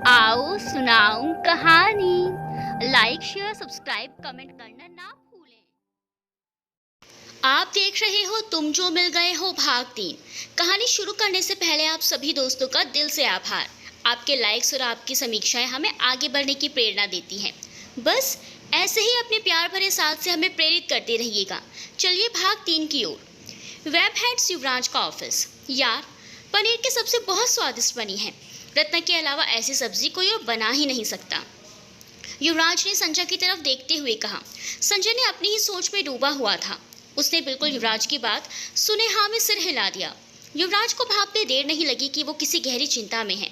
आओ सुनाऊं कहानी। लाइक शेयर सब्सक्राइब कमेंट करना ना भूलें। आप देख रहे हो तुम जो मिल गए हो भाग 3। कहानी शुरू करने से पहले आप सभी दोस्तों का दिल से आभार। आपके लाइक्स और आपकी समीक्षाएं हमें आगे बढ़ने की प्रेरणा देती हैं। बस ऐसे ही अपने प्यार भरे साथ से हमें प्रेरित करते रहिएगा। चलिए भाग 3 की ओर। वेब हेड्स युवराज का ऑफिस। यार, पनीर की सब्जी बहुत स्वादिष्ट बनी है। रत्ना के अलावा ऐसी सब्जी कोई और बना ही नहीं सकता। युवराज ने संजय की तरफ देखते हुए कहा। संजय ने अपनी ही सोच में डूबा हुआ था। उसने बिल्कुल युवराज की बात सुने हाँ में सिर हिला दिया। युवराज को भापते देर नहीं लगी कि वो किसी गहरी चिंता में है।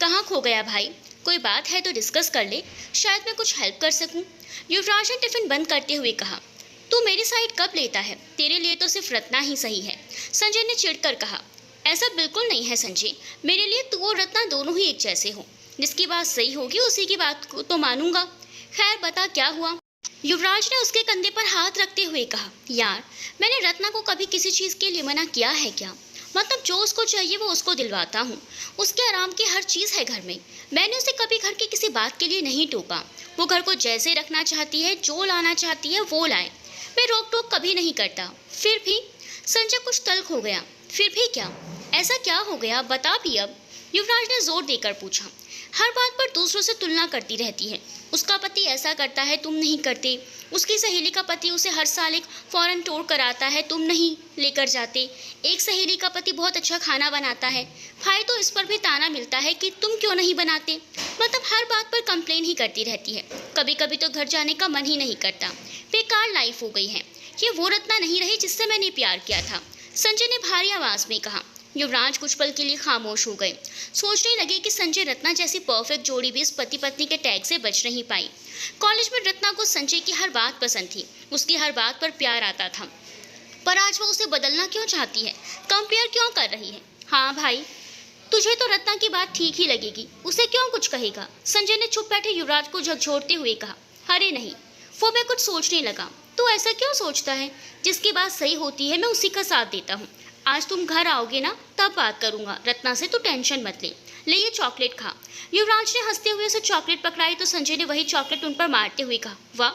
कहाँ खो गया भाई? कोई बात है तो डिस्कस कर ले, शायद मैं कुछ हेल्प कर सकूं। युवराज ने टिफिन बंद करते हुए कहा। तू मेरी साइड कब लेता है? तेरे लिए तो सिर्फ रत्ना ही सही है। संजय ने चिढ़कर कहा। ऐसा बिल्कुल नहीं है संजय, मेरे लिए तू और रत्ना दोनों ही एक जैसे हो। जिसकी बात सही होगी उसी की बात को तो मानूंगा। खैर बता क्या हुआ? युवराज ने उसके कंधे पर हाथ रखते हुए कहा। यार, मैंने रत्ना को कभी किसी चीज के लिए मना किया है क्या? मतलब जो उसको चाहिए वो उसको दिलवाता हूँ। उसके आराम की हर चीज है घर में। मैंने उसे कभी घर की किसी बात के लिए नहीं टोका। वो घर को जैसे रखना चाहती है, जो लाना चाहती है वो लाए। मैं रोक टोक कभी नहीं करता। फिर भी संजय कुछ तल्ख हो गया। फिर भी क्या? ऐसा क्या हो गया, बता भी अब। युवराज ने जोर देकर पूछा। हर बात पर दूसरों से तुलना करती रहती है। उसका पति ऐसा करता है, तुम नहीं करते। उसकी सहेली का पति उसे हर साल एक फॉरेन टूर कराता है, तुम नहीं लेकर जाते। एक सहेली का पति बहुत अच्छा खाना बनाता है। भाई तो इस पर भी ताना मिलता है कि तुम क्यों नहीं बनाते। मतलब हर बात पर कंप्लेन ही करती रहती है। कभी कभी तो घर जाने का मन ही नहीं करता। बेकार लाइफ हो गई है। ये वो रत्ना नहीं रही जिससे मैंने प्यार किया था, संजय ने भारी आवाज में कहा। युवराज कुछ पल के लिए खामोश हो गए। सोचने लगे कि संजय रत्ना जैसी परफेक्ट जोड़ी भी इस पति पत्नी के टैग से बच नहीं पाई। कॉलेज में रत्ना को संजय की हर बात पसंद थी। उसकी हर बात पर प्यार आता था। पर आज वो उसे बदलना क्यों चाहती है? कंपेयर क्यों कर रही है? हाँ भाई, तुझे तो रत्ना की बात ठीक ही लगेगी, उसे क्यों कुछ कहेगा? संजय ने चुप बैठे युवराज को झकझोरते हुए कहा। अरे नहीं, वो मैं कुछ सोचने लगा। तू ऐसा क्यों सोचता है? जिसकी बात सही होती है मैं उसी का साथ देता हूँ। आज तुम घर आओगे ना, तब बात करूंगा रत्ना से, तू टेंशन मत ले ये चॉकलेट खा। युवराज ने हंसते हुए उसे चॉकलेट पकड़ाई तो संजय ने वही चॉकलेट उन पर मारते हुए कहा। वाह,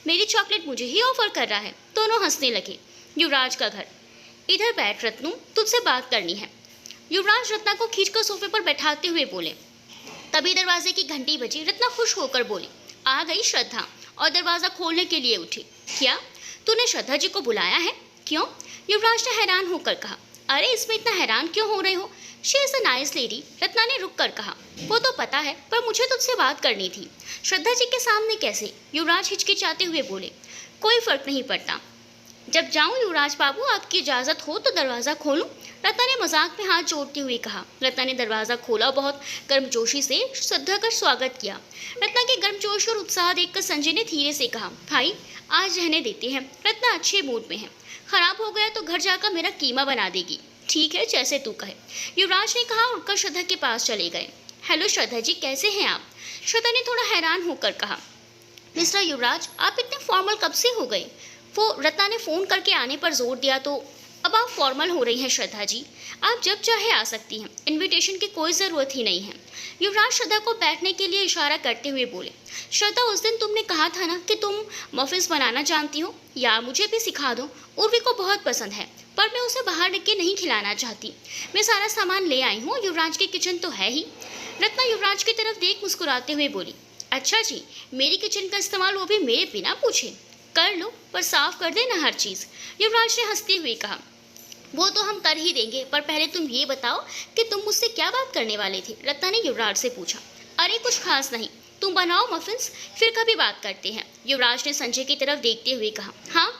मेरी चॉकलेट मुझे ही ऑफर कर रहा है। दोनों हंसने लगे। युवराज का घर। इधर बैठ रत्नू, तुझसे बात करनी है। युवराज रत्ना को खींचकर सोफे पर बैठाते हुए बोले। तभी दरवाजे की घंटी बजी। रत्ना खुश होकर बोली। आ गई श्रद्धा और दरवाजा खोलने के लिए उठी। क्या तूने श्रद्धा जी को बुलाया है? क्यों? युवराज ने हैरान होकर कहा। अरे इसमें इतना हैरान क्यों हो रहे हो? She is a nice lady, Ratna ने रुक कर कहा। वो तो पता है, पर मुझे तुझसे बात करनी थी। श्रद्धा जी के सामने कैसे? युवराज हिचकिचाते हुए बोले। कोई फर्क नहीं पड़ता। जब जाऊं युवराज बाबू, आपकी इजाजत हो तो दरवाजा खोलूं? रत्ना ने मजाक में हाथ जोड़ते हुए कहा। रत्ना ने दरवाजा खोला, बहुत गर्मजोशी से श्रद्धा का स्वागत किया। रत्ना के गर्मजोशी और उत्साह देखकर संजय ने धीरे से कहा। भाई आज रहने देते हैं, रत्ना अच्छे मूड में है। खराब हो गया तो घर जाकर मेरा कीमा बना देगी। ठीक है, जैसे तू कहे, युवराज ने कहा। उठकर श्रद्धा के पास चले गए। हेलो श्रद्धा जी, कैसे हैं आप? श्रद्धा ने थोड़ा हैरान होकर कहा। मिस्टर युवराज, आप इतने फॉर्मल कब से हो गए? वो रत्ना ने फ़ोन करके आने पर जोर दिया तो अब आप फॉर्मल हो रही हैं श्रद्धा जी। आप जब चाहे आ सकती हैं, इनविटेशन की कोई ज़रूरत ही नहीं है। युवराज श्रद्धा को बैठने के लिए इशारा करते हुए बोले। श्रद्धा, उस दिन तुमने कहा था ना कि तुम मफिन्स बनाना जानती हो। यार मुझे भी सिखा दो। उर्वी को बहुत पसंद है, पर मैं उसे बाहर के नहीं खिलाना चाहती। मैं सारा सामान ले आई हूँ, युवराज की किचन तो है ही। रत्ना युवराज की तरफ देख मुस्कुराते हुए बोली। अच्छा जी, मेरी किचन का इस्तेमाल वो भी मेरे बिना पूछे? कर लो, पर साफ कर देना हर चीज़, युवराज ने हंसते हुए कहा। वो तो हम कर ही देंगे, पर पहले तुम ये बताओ कि तुम मुझसे क्या बात करने वाले थे? रत्ना ने युवराज से पूछा। अरे कुछ खास नहीं, तुम बनाओ मफिन्स, फिर कभी बात करते हैं, युवराज ने संजय की तरफ देखते हुए कहा। हाँ,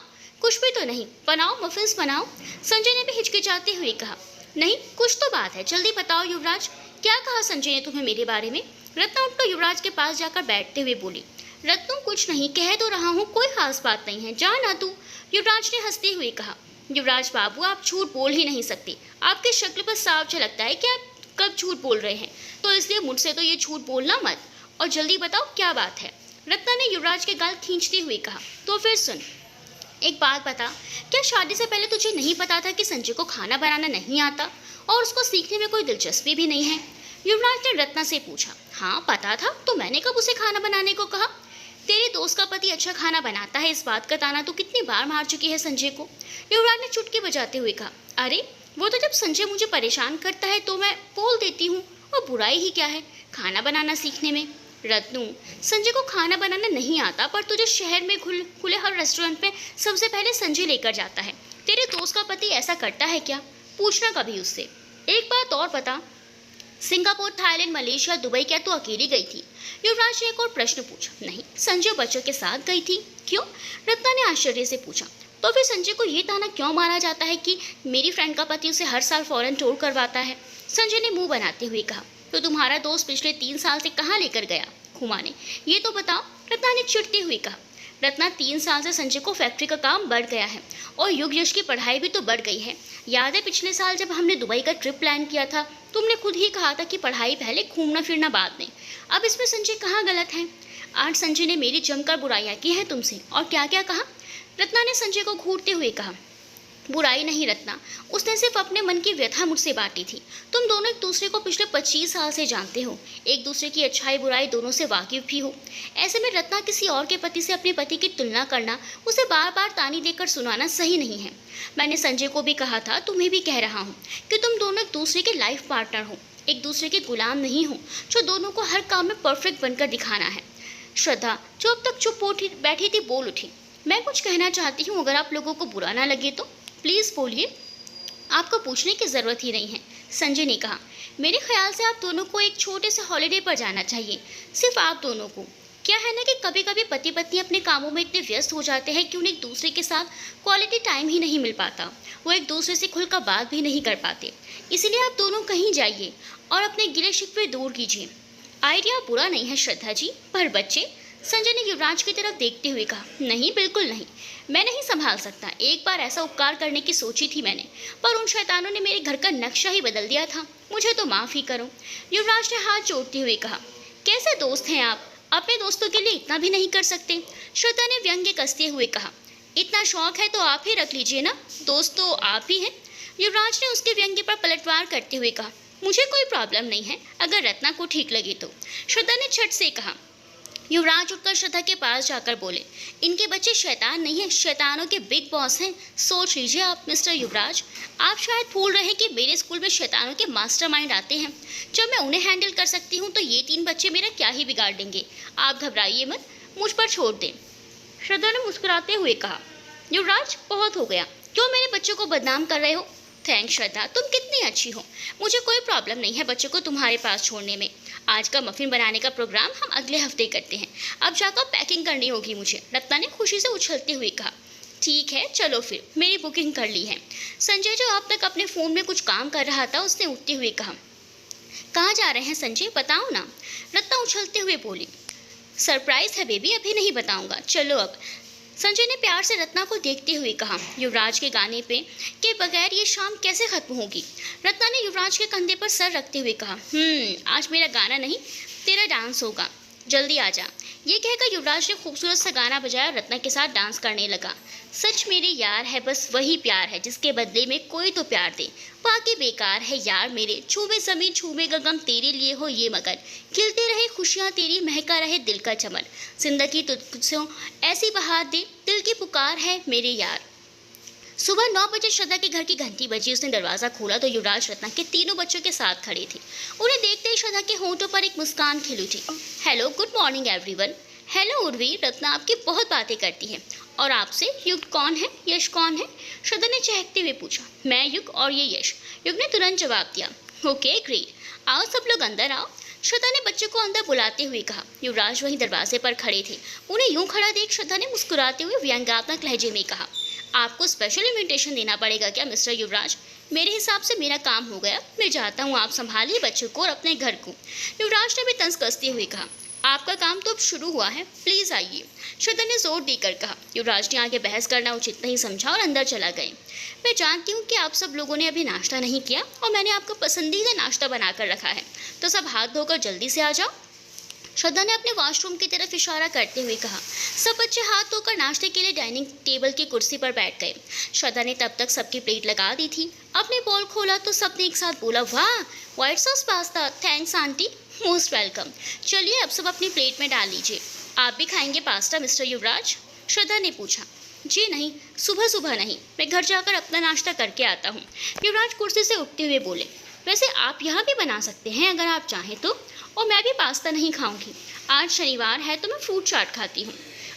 कुछ भी तो नहीं, बनाओ मफिन्स बनाओ, संजय ने भी हिचकिचाते हुए कहा। नहीं, कुछ तो बात है, जल्दी बताओ युवराज। क्या कहा संजय ने तुम्हें मेरे बारे में? रत्ना उठकर युवराज के पास जाकर बैठते हुए बोली। रत्नू कुछ नहीं, कह तो रहा हूँ, कोई खास बात नहीं है, जा ना तू, युवराज ने हंसते हुए कहा। युवराज बाबू, आप झूठ बोल ही नहीं सकते। आपके शक्ल पर साफ झलकता है कि आप कब झूठ बोल रहे हैं, तो इसलिए मुझसे तो ये झूठ बोलना मत, और जल्दी बताओ क्या बात है। रत्ना ने युवराज के गाल खींचते हुए कहा। तो फिर सुन, एक बात बता, क्या शादी से पहले तुझे नहीं पता था कि संजय को खाना बनाना नहीं आता और उसको सीखने में कोई दिलचस्पी भी नहीं है? युवराज ने रत्ना से पूछा। हाँ पता था, तो मैंने कब उसे खाना बनाने को कहा? तेरे दोस्त का पति अच्छा खाना बनाता है, इस बात का ताना तो कितनी बार मार चुकी है संजय को। युवराज ने चुटकी बजाते हुए कहा। अरे वो तो जब संजय मुझे परेशान करता है तो मैं बोल देती हूँ, और बुराई ही क्या है खाना बनाना सीखने में। रत्नू, संजय को खाना बनाना नहीं आता, पर तुझे शहर में खुले हर रेस्टोरेंट में सबसे पहले संजय लेकर जाता है। तेरे दोस्त का पति ऐसा करता है क्या? पूछना कभी उससे। एक बात और बता, सिंगापुर, थाईलैंड, मलेशिया, दुबई क्या तू अकेली गई थी? युवराज ने एक और प्रश्न पूछा। नहीं, संजय बच्चों के साथ गई थी। क्यों? रत्ना ने आश्चर्य से पूछा। तो फिर संजय को ये ताना क्यों मारा जाता है कि मेरी फ्रेंड का पति उसे हर साल फॉरेन टूर करवाता है? संजय ने मुंह बनाते हुए कहा। तो तुम्हारा दोस्त पिछले 3 साल से कहाँ लेकर गया घुमाने, ये तो बताओ, रत्ना ने चिढ़ते हुए कहा। रत्ना, 3 साल से संजय को फैक्ट्री का काम बढ़ गया है और युग यश की पढ़ाई भी तो बढ़ गई है। याद है पिछले साल जब हमने दुबई का ट्रिप प्लान किया था, तुमने खुद ही कहा था कि पढ़ाई पहले, घूमना फिरना बाद में। अब इसमें संजय कहाँ गलत है? आज संजय ने मेरी जमकर बुराइयां की हैं तुमसे, और क्या क्या कहा? रत्ना ने संजय को घूरते हुए कहा। बुराई नहीं रत्ना, उसने सिर्फ अपने मन की व्यथा मुझसे बांटी थी। तुम दोनों एक दूसरे को पिछले 25 साल से जानते हो, एक दूसरे की अच्छाई बुराई दोनों से वाकिफ भी हो। ऐसे में रत्ना, किसी और के पति से अपने पति की तुलना करना, उसे बार बार तानी देकर सुनाना सही नहीं है। मैंने संजय को भी कहा था, तुम्हें भी कह रहा हूँ कि तुम दोनों एक दूसरे के लाइफ पार्टनर हो, एक दूसरे के गुलाम नहीं हो, जो दोनों को हर काम में परफेक्ट बनकर दिखाना है। श्रद्धा, जो अब तक चुप बैठी थी, बोल उठी। मैं कुछ कहना चाहती हूँ, अगर आप लोगों को बुरा ना लगे तो प्लीज़ बोलिए। आपको पूछने की ज़रूरत ही नहीं है, संजय ने कहा। मेरे ख्याल से आप दोनों को एक छोटे से हॉलिडे पर जाना चाहिए, सिर्फ आप दोनों को। क्या है ना कि कभी कभी पति पत्नी अपने कामों में इतने व्यस्त हो जाते हैं कि उन्हें एक दूसरे के साथ क्वालिटी टाइम ही नहीं मिल पाता, वो एक दूसरे से खुलकर बात भी नहीं कर पाते। इसीलिए आप दोनों कहीं जाइए और अपने गिले शिकवे दूर कीजिए। आइडिया बुरा नहीं है श्रद्धा जी, पर बच्चे, संजय ने युवराज की तरफ देखते हुए कहा। नहीं, बिल्कुल नहीं, मैं नहीं संभाल सकता। एक बार ऐसा उपकार करने की सोची थी मैंने, पर उन शैतानों ने मेरे घर का नक्शा ही बदल दिया था। मुझे तो माफ़ ही करो। युवराज ने हाथ जोड़ते हुए कहा। कैसे दोस्त हैं आप, अपने दोस्तों के लिए इतना भी नहीं कर सकते? श्वेता ने व्यंग्य कसते हुए कहा। इतना शौक है तो आप ही रख लीजिए ना, दोस्त तो आप ही हैं। युवराज ने उसके व्यंग्य पर पलटवार करते हुए कहा। मुझे कोई प्रॉब्लम नहीं है, अगर रत्ना को ठीक लगे तो, श्वेता ने झट से कहा। युवराज उठकर श्रद्धा के पास जाकर बोले। इनके बच्चे शैतान नहीं हैं, शैतानों के बिग बॉस हैं। सोच लीजिए आप मिस्टर युवराज, आप शायद भूल रहे हैं कि मेरे स्कूल में शैतानों के मास्टरमाइंड आते हैं। जब मैं उन्हें हैंडल कर सकती हूँ तो ये 3 बच्चे मेरा क्या ही बिगाड़ देंगे। आप घबराइए मत, मुझ पर छोड़ दें। श्रद्धा ने मुस्कुराते हुए कहा। युवराज, बहुत हो गया, क्यों मेरे बच्चों को बदनाम कर रहे हो? थैंक्स श्रद्धा, तुम कितनी अच्छी हो। मुझे कोई प्रॉब्लम नहीं है बच्चों को तुम्हारे पास छोड़ने में। आज का मफिन बनाने का प्रोग्राम हम अगले हफ्ते करते हैं, अब जाकर पैकिंग करनी होगी मुझे, रत्ना ने खुशी से उछलते हुए कहा। ठीक है, चलो फिर, मेरी बुकिंग कर ली है। संजय, जो अब तक अपने फ़ोन में कुछ काम कर रहा था, उसने उठते हुए कहा। कहाँ जा रहे हैं संजय, बताओ ना, रत्ना उछलते हुए बोली। सरप्राइज है बेबी, अभी नहीं बताऊंगा, चलो अब, संजय ने प्यार से रत्ना को देखते हुए कहा। युवराज के गाने पे के बगैर ये शाम कैसे खत्म होगी? रत्ना ने युवराज के कंधे पर सर रखते हुए कहा। आज मेरा गाना नहीं, तेरा डांस होगा, जल्दी आ जा। ये कहकर युवराज ने खूबसूरत सा गाना बजाया और रत्ना के साथ डांस करने लगा। सच मेरे यार है, बस वही प्यार है जिसके बदले में कोई तो प्यार दे, बाकी बेकार है यार मेरे। छूबे ज़मीन छूबे गगन, तेरे लिए हो ये मगन, खिलते रहे खुशियाँ तेरी, महका रहे दिल का चमन, जिंदगी तुझसे ऐसी बहार दे, दिल की पुकार है मेरे यार। सुबह 9 बजे श्रद्धा के घर की घंटी बजी। उसने दरवाज़ा खोला तो युवराज रत्ना के तीनों बच्चों के साथ खड़े थे। उन्हें देखते ही श्रद्धा के होंठों पर एक मुस्कान खिल उठी। Hello, good morning everyone. Hello Urvi, Ratna आपकी बहुत बातें करती है। और आपसे युग कौन है, यश कौन है? श्रद्धा ने चहकते हुए पूछा। मैं युग और ये यश, युग ने तुरंत जवाब दिया। ओके ग्रेट, आओ सब लोग अंदर आओ, श्रद्धा ने बच्चों को अंदर बुलाते हुए कहा। युवराज वहीं दरवाजे पर खड़े थे। उन्हें यूं खड़ा देख श्रद्धा ने मुस्कुराते हुए व्यंग्यात्मक लहजे में कहा। आपको स्पेशल इन्विटेशन देना पड़ेगा क्या मिस्टर युवराज? मेरे हिसाब से मेरा काम हो गया, मैं जाता हूँ, आप संभालिए बच्चों को और अपने घर को। युवराज ने भी तंज कसते हुए कहा। आपका काम तो अब शुरू हुआ है, प्लीज़ आइए, श्रद्धा ने जोर देकर कहा। युवराज ने आगे बहस करना उचित नहीं समझा और अंदर चला गए। मैं जानती हूँ कि आप सब लोगों ने अभी नाश्ता नहीं किया और मैंने आपका पसंदीदा नाश्ता बना कर रखा है, तो सब हाथ धोकर जल्दी से आ जाओ। श्रद्धा ने अपने वॉशरूम की तरफ इशारा करते हुए कहा। सब बच्चे हाथ धोकर नाश्ते के लिए डाइनिंग टेबल की कुर्सी पर बैठ गए। श्रद्धा ने तब तक सबकी प्लेट लगा दी थी। अपने बोल खोला तो सबने एक साथ बोला, वाह, white sauce pasta, thanks aunty, most welcome. चलिए अब सब अपनी प्लेट में डाल लीजिए। आप भी खाएंगे पास्ता मिस्टर युवराज? श्रद्धा ने पूछा। जी नहीं, सुबह सुबह नहीं, मैं घर जाकर अपना नाश्ता करके आता हूँ, युवराज कुर्सी से उठते हुए बोले। वैसे आप यहाँ भी बना सकते हैं अगर आप चाहें तो, और मैं भी पास्ता नहीं खाऊंगी। आज शनिवार है तो मैं फ्रूट चाट खाती हूँ,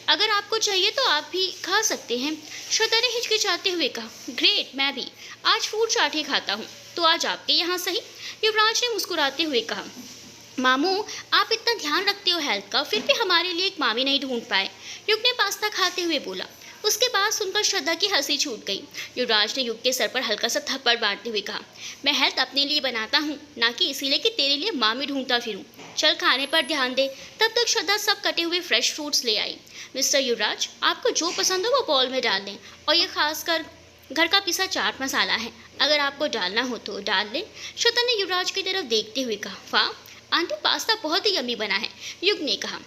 अगर आपको चाहिए तो आप भी खा सकते हैं। श्रद्धा ने हिचकिचाते हुए कहा, ग्रेट, मैं भी आज फ्रूट चाट ही खाता हूँ, तो आज आपके यहाँ सही, युवराज ने मुस्कुराते हुए कहा। मामू, आप इतना ध्यान रखते हो हेल्थ का, फिर भी हमारे लिए एक मामी नहीं ढूंढ पाए, युग ने पास्ता खाते हुए बोला। उसके बाद सुनकर श्रद्धा की हंसी छूट गई। युवराज ने युग के सर पर हल्का सा थप्पड़ मारते हुए कहा, मैं हेल्थ अपने लिए बनाता हूँ, ना कि इसीलिए कि तेरे लिए मामी ढूंढता फिरूं। चल खाने पर ध्यान दे। तब तक श्रद्धा सब कटे हुए फ्रेश फ्रूट्स ले आई। मिस्टर युवराज, आपको जो पसंद हो वो बॉल में डाल लें, और ये खासकर घर का पिसा चाट मसाला है, अगर आपको डालना हो तो डाल लें। श्रद्धा ने युवराज की तरफ देखते हुए कहा, वाह आंटी, पास्ता बहुत ही यम्मी बना है, युग ने कहा।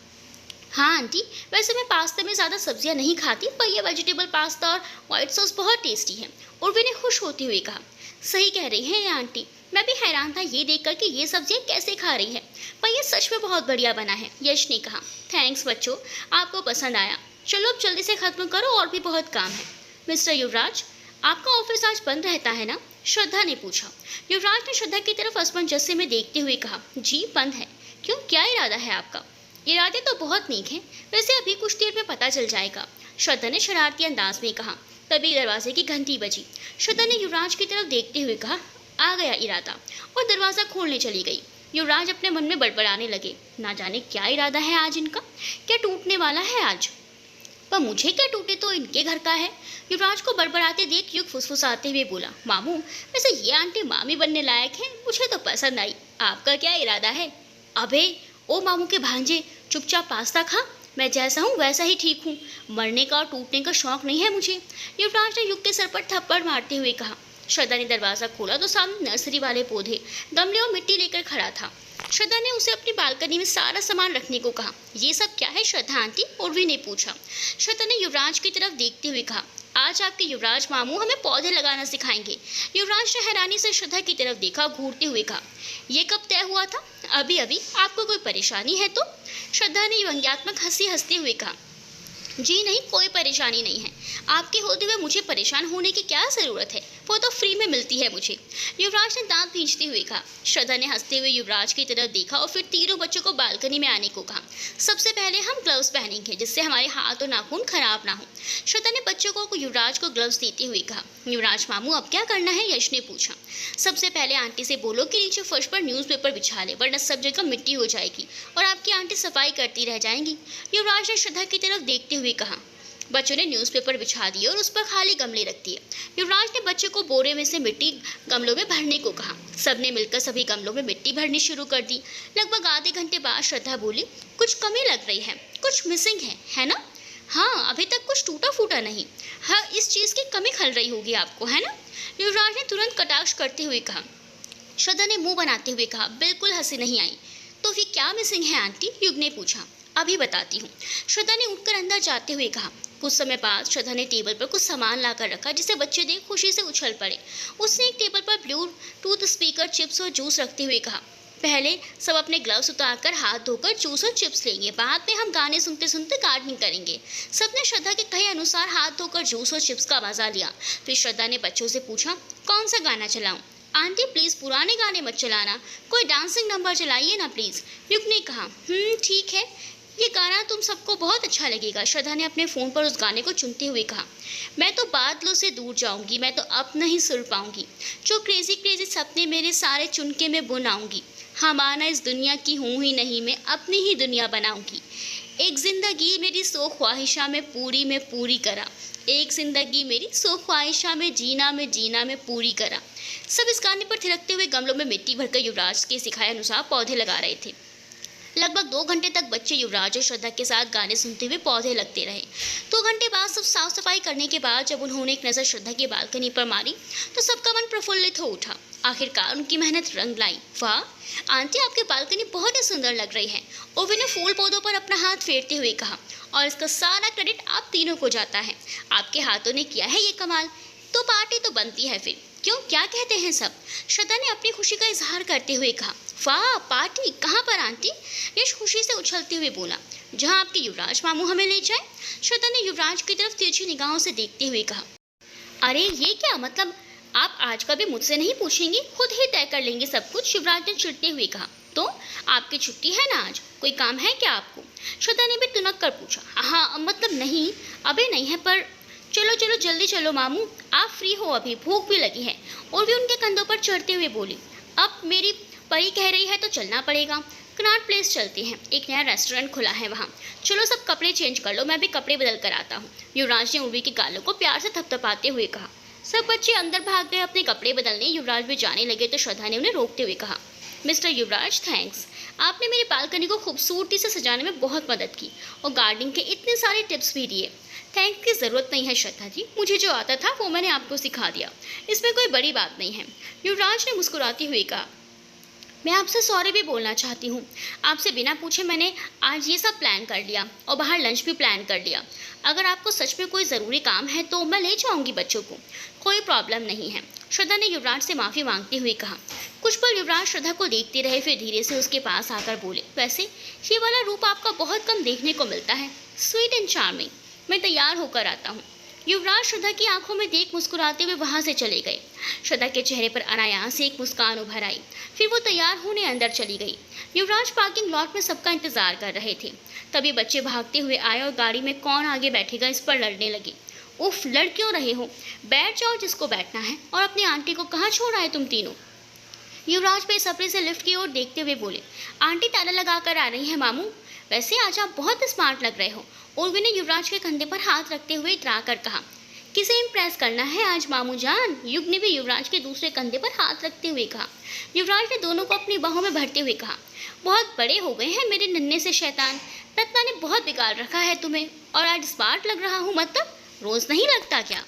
हाँ आंटी, वैसे मैं पास्ता में ज़्यादा सब्जियां नहीं खाती, पर यह वेजिटेबल पास्ता और वाइट सॉस बहुत टेस्टी है, उर्वी ने खुश होते हुए कहा। सही कह रही है ये आंटी, मैं भी हैरान था ये देखकर कि ये सब्जियां कैसे खा रही है, पर यह सच में बहुत बढ़िया बना है, यश ने कहा। थैंक्स बच्चों, आपको पसंद आया। चलो अब जल्दी से ख़त्म करो, और भी बहुत काम है। मिस्टर युवराज, आपका ऑफिस आज बंद रहता है ना? श्रद्धा ने पूछा। युवराज ने श्रद्धा की तरफ असमंजस्य में देखते हुए कहा, जी बंद है। क्यों, क्या इरादा है आपका? इरादे तो बहुत नेक हैं, वैसे अभी कुछ देर में पता चल जाएगा, श्रद्धा ने शरारती अंदाज में कहा। तभी दरवाजे की घंटी बजी। श्रद्धा ने युवराज की तरफ देखते हुए कहा, आ गया इरादा, और दरवाज़ा खोलने चली गई। युवराज अपने मन में बड़बड़ाने लगे, ना जाने क्या इरादा है आज इनका, क्या टूटने वाला है आज, पर मुझे क्या टूटे तो इनके घर का है। युवराज को बड़बड़ाते देख युग फुसफुसाते हुए बोला, मामू, वैसे ये आंटी मामी बनने लायक है, मुझे तो पसंद आई, आपका क्या इरादा है? अबे ओ मामू के भांजे, चुपचाप पास्ता खा, मैं जैसा हूँ वैसा ही ठीक हूँ, मरने का और टूटने का शौक नहीं है मुझे, युवराज ने युग के सर पर थप्पड़ मारते हुए कहा। श्रद्धा ने दरवाज़ा खोला तो सामने नर्सरी वाले पौधे, गमले और मिट्टी लेकर खड़ा था। श्रद्धा ने उसे अपनी बालकनी में सारा सामान रखने को कहा। ये सब क्या है श्रद्धा आंटी? उर्वी ने पूछा। श्रद्धा ने युवराज की तरफ देखते हुए कहा, आज आपके युवराज मामू हमें पौधे लगाना सिखाएंगे। युवराज ने हैरानी से श्रद्धा की तरफ देखा, घूरते हुए कहा, ये कब तय हुआ था? अभी अभी। आपको कोई परेशानी है तो? श्रद्धा ने व्यंग्यात्मक हंसी हंसते हुए कहा, जी नहीं, कोई परेशानी नहीं है, आपके होते हुए मुझे परेशान होने की क्या ज़रूरत है, वो तो फ्री में मिलती है मुझे, युवराज ने दांत भींचते हुए कहा। श्रद्धा ने हंसते हुए युवराज की तरफ देखा और फिर तीनों बच्चों को बालकनी में आने को कहा। सबसे पहले हम ग्लव्स पहनेंगे, जिससे हमारे हाथ और नाखून खराब ना हो। श्रद्धा ने बच्चों को युवराज को ग्लव्स देते हुए कहा। युवराज मामू, अब क्या करना है? यश ने पूछा। सबसे पहले आंटी से बोलो कि नीचे फर्श पर न्यूज़पेपर बिछा ले, वरना सब जगह मिट्टी हो जाएगी और आपकी आंटी सफाई करती रह जाएंगी, युवराज ने श्रद्धा की तरफ देखते हुए कहा। बच्चों ने न्यूज़पेपर बिछा दिए और उस पर खाली गमले रख दिए। युवराज ने बच्चों को बोरे में से मिट्टी गमलों में भरने को कहा। सबने मिलकर सभी गमलों में मिट्टी भरनी शुरू कर दी। लगभग आधे घंटे बाद श्रद्धा बोली, कुछ कमी लग रही है, कुछ मिसिंग है ना? हाँ, अभी तक कुछ टूटा फूटा नहीं। हाँ, इस चीज़ की कमी खल रही होगी आपको, है ना? युवराज ने तुरंत कटाक्ष करते हुए कहा। श्रद्धा ने मुंह बनाते हुए कहा, बिल्कुल हंसी नहीं आई। तो फिर क्या मिसिंग है आंटी? युग ने पूछा। अभी बताती हूँ, श्रद्धा ने उठकर अंदर जाते हुए कहा। कुछ समय बाद श्रद्धा ने टेबल पर कुछ सामान लाकर रखा, जिसे बच्चे देख खुशी से उछल पड़े। उसने एक टेबल पर ब्लूटूथ स्पीकर, चिप्स और जूस रखते हुए कहा, पहले सब अपने ग्लव्स उतारकर हाथ धोकर जूस और चिप्स लेंगे, बाद में हम गाने सुनते सुनते गार्डनिंग करेंगे। सबने श्रद्धा के कहे अनुसार हाथ धोकर जूस और चिप्स का मजा लिया। फिर श्रद्धा ने बच्चों से पूछा, कौन सा गाना चलाऊं? आंटी प्लीज़ पुराने गाने मत चलाना, कोई डांसिंग नंबर चलाइए ना प्लीज़, युग ने कहा। ठीक है, ये गाना तुम सबको बहुत अच्छा लगेगा, श्रद्धा ने अपने फ़ोन पर उस गाने को चुनते हुए कहा। मैं तो बादलों से दूर जाऊंगी, मैं तो अब नहीं सुर पाऊंगी, जो क्रेजी क्रेजी सपने मेरे सारे चुनके में बुन आऊंगी। हमारा इस दुनिया की हूँ ही नहीं, मैं अपनी ही दुनिया बनाऊंगी। एक जिंदगी मेरी सो ख्वाहिशा में पूरी करा, एक जिंदगी मेरी सो ख्वाहिशा में जीना में पूरी करा। सब इस गाने पर थिरकते हुए गमलों में मिट्टी भरकर युवराज के सिखाए अनुसार पौधे लगा रहे थे। लगभग 2 घंटे तक बच्चे युवराज और श्रद्धा के साथ गाने सुनते हुए पौधे लगते रहे। 2 घंटे बाद सब साफ सफाई करने के बाद जब उन्होंने एक नज़र श्रद्धा की बालकनी पर मारी तो सबका मन प्रफुल्लित हो उठा। आखिरकार उनकी मेहनत रंग लाई। वाह आंटी, आपकी बालकनी बहुत ही सुंदर लग रही है। उर्वी ने फूल पौधों पर अपना हाथ फेरते हुए कहा, और इसका सारा क्रेडिट आप तीनों को जाता है। आपके हाथों ने किया है ये कमाल। तो पार्टी तो बनती है फिर, क्यों, क्या कहते हैं सब? श्रद्धा ने अपनी खुशी का इजहार करते हुए कहा। वाह पार्टी, कहाँ पर आंटी? यश खुशी से उछलते हुए बोला। जहाँ आपके युवराज मामू हमें ले जाए। श्रद्धा ने युवराज की तरफ तिरछी निगाहों से देखते हुए कहा। अरे ये क्या मतलब, आप आज का भी मुझसे नहीं पूछेंगी, खुद ही तय कर लेंगे सब कुछ? युवराज ने चिढ़ते हुए कहा। तो आपकी छुट्टी है ना आज, कोई काम है क्या आपको? श्रद्धा ने भी तुनक कर पूछा। हाँ मतलब नहीं, अभी नहीं है, पर चलो चलो जल्दी चलो मामू, आप फ्री हो अभी, भूख भी लगी है। और भी उनके कंधों पर चढ़ते हुए बोली। अब मेरी परी कह रही है तो चलना पड़ेगा। कनॉट प्लेस चलते हैं, एक नया रेस्टोरेंट खुला है वहाँ। चलो सब कपड़े चेंज कर लो, मैं भी कपड़े बदल कर आता हूँ। युवराज ने उर्वी के गालों को प्यार से थपथपाते हुए कहा। सब बच्चे अंदर भाग गए अपने कपड़े बदलने। युवराज भी जाने लगे तो श्रद्धा ने उन्हें रोकते हुए कहा। मिस्टर युवराज, थैंक्स, आपने मेरी बालकनी को खूबसूरती से सजाने में बहुत मदद की और गार्डनिंग के इतने सारे टिप्स भी दिए। थैंक्स की ज़रूरत नहीं है श्रद्धा जी, मुझे जो आता था वो मैंने आपको सिखा दिया, इसमें कोई बड़ी बात नहीं है। युवराज ने मुस्कुराते हुए कहा। मैं आपसे सॉरी भी बोलना चाहती हूँ। आपसे बिना पूछे मैंने आज ये सब प्लान कर लिया और बाहर लंच भी प्लान कर लिया। अगर आपको सच में कोई ज़रूरी काम है तो मैं ले जाऊँगी बच्चों को, कोई प्रॉब्लम नहीं है। श्रद्धा ने युवराज से माफ़ी मांगते हुए कहा। कुछ पल युवराज श्रद्धा को देखते रहे, फिर धीरे से उसके पास आकर बोले। वैसे ये वाला रूप आपका बहुत कम देखने को मिलता है, स्वीट एंड चार्मिंग। मैं तैयार होकर आता हूँ। युवराज श्रद्धा की आंखों में देख मुस्कुराते हुए वहां से चले गए। श्रद्धा के चेहरे पर अनायास से एक मुस्कान उभर आई, फिर वो तैयार होने अंदर चली गई। युवराज पार्किंग लॉट में सबका इंतजार कर रहे थे। तभी बच्चे भागते हुए आए और गाड़ी में कौन आगे बैठेगा इस पर लड़ने लगे। उफ, लड़ क्यों रहे हो, बैठ जाओ जिसको बैठना है। और अपनी आंटी को कहाँ छोड़ा है तुम तीनों? युवराज बेसब्री से लिफ्ट की ओर देखते हुए बोले। आंटी ताला लगा कर आ रही है मामू। वैसे आज आप बहुत स्मार्ट लग रहे हो। उर्वी ने युवराज के कंधे पर हाथ रखते हुए इतरा कर कहा। किसे इम्प्रेस करना है आज मामू जान? युग ने भी युवराज के दूसरे कंधे पर हाथ रखते हुए कहा। युवराज ने दोनों को अपनी बाहों में भरते हुए कहा। बहुत बड़े हो गए हैं मेरे नन्हे से शैतान, रत्ना ने बहुत बिगाड़ रखा है तुम्हें। और आज स्मार्ट लग रहा हूँ मतलब, रोज नहीं लगता क्या?